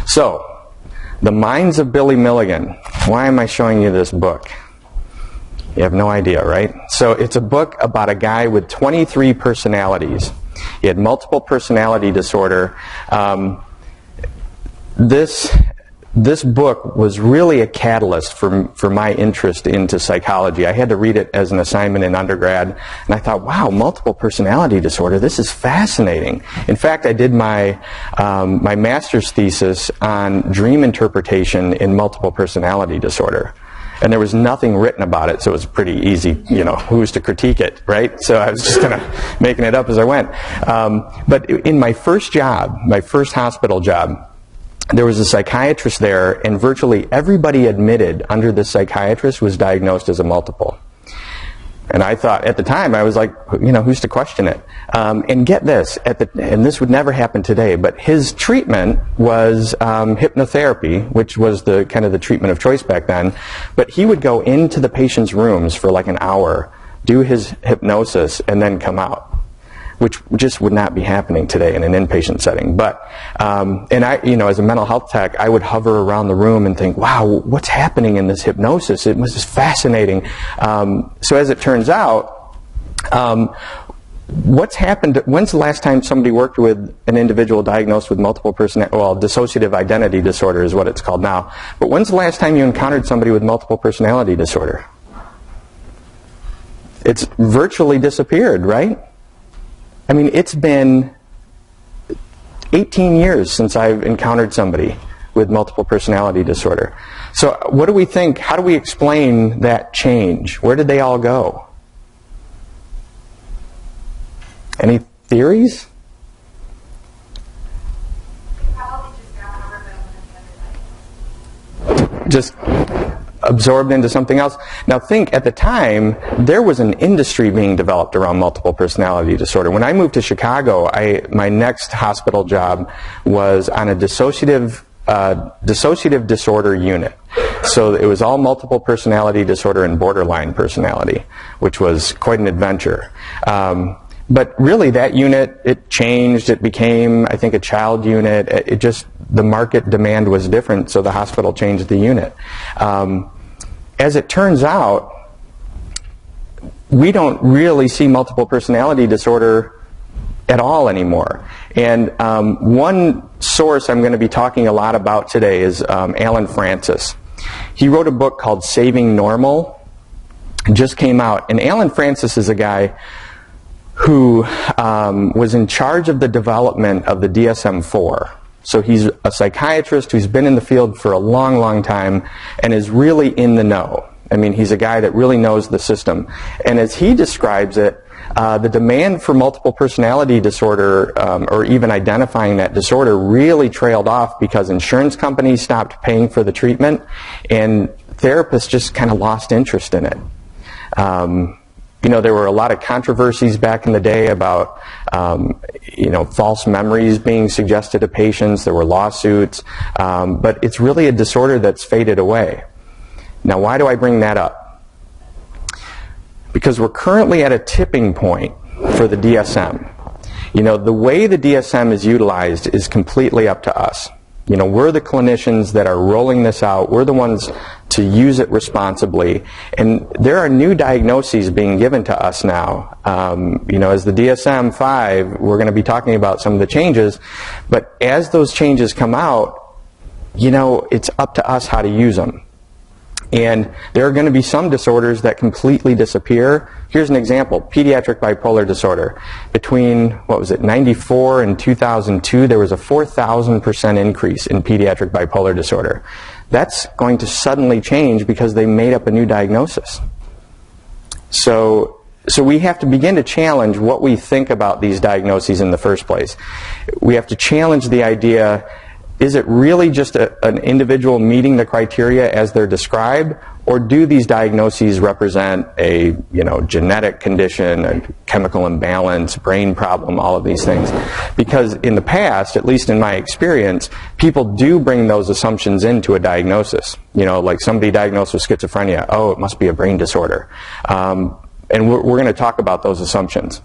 So, The Minds of Billy Milligan. Why am I showing you this book? You have no idea, right? So it's a book about a guy with 23 personalities. He had multiple personality disorder. This book was really a catalyst for my interest into psychology. I had to read it as an assignment in undergrad, and I thought, wow, multiple personality disorder, this is fascinating. In fact, I did my master's thesis on dream interpretation in multiple personality disorder. And there was nothing written about it, so it was pretty easy, who's to critique it, right? So I was just kind of making it up as I went. But in my first job, my first hospital job, there was a psychiatrist there, and virtually everybody admitted under this psychiatrist was diagnosed as a multiple. And I thought, at the time, I was like, who's to question it? And get this, and this would never happen today, but his treatment was hypnotherapy, which was the kind of the treatment of choice back then. But he would go into the patient's rooms for like an hour, do his hypnosis, and then come out, which just would not be happening today in an inpatient setting. But, and I, as a mental health tech, I would hover around the room and think, wow, what's happening in this hypnosis? It was just fascinating. So as it turns out, what's happened, when's the last time somebody worked with an individual diagnosed with multiple dissociative identity disorder is what it's called now. But when's the last time you encountered somebody with multiple personality disorder? It's virtually disappeared, right? I mean, it's been 18 years since I've encountered somebody with multiple personality disorder. So what do we think? How do we explain that change? Where did they all go? Any theories? Probably just got overwhelmed. Just absorbed into something else. Now think, at the time, there was an industry being developed around multiple personality disorder. When I moved to Chicago, my next hospital job was on a dissociative disorder unit. So it was all multiple personality disorder and borderline personality, which was quite an adventure. But really that unit, it changed. It became, I think, a child unit. It just, the market demand was different, so the hospital changed the unit. As it turns out, we don't really see multiple personality disorder at all anymore. And one source I'm going to be talking a lot about today is Alan Francis. He wrote a book called Saving Normal. It just came out. And Alan Francis is a guy who was in charge of the development of the DSM-5. So he's a psychiatrist who's been in the field for a long, long time and is really in the know. I mean, he's a guy that really knows the system. And as he describes it, the demand for multiple personality disorder, or even identifying that disorder, really trailed off because insurance companies stopped paying for the treatment and therapists just kind of lost interest in it. There were a lot of controversies back in the day about, false memories being suggested to patients. There were lawsuits. But it's really a disorder that's faded away. Now, why do I bring that up? Because we're currently at a tipping point for the DSM. The way the DSM is utilized is completely up to us. We're the clinicians that are rolling this out. We're the ones to use it responsibly. And there are new diagnoses being given to us now. As the DSM-5, we're going to be talking about some of the changes. But as those changes come out, it's up to us how to use them. And there are going to be some disorders that completely disappear. Here's an example, pediatric bipolar disorder. Between, 94 and 2002, there was a 4,000% increase in pediatric bipolar disorder. That's going to suddenly change because they made up a new diagnosis. So we have to begin to challenge what we think about these diagnoses in the first place. We have to challenge the idea, is it really just an individual meeting the criteria as they're described, or do these diagnoses represent a genetic condition, a chemical imbalance, brain problem, all of these things? Because in the past, at least in my experience, people do bring those assumptions into a diagnosis. Like somebody diagnosed with schizophrenia, oh, it must be a brain disorder. And we're going to talk about those assumptions.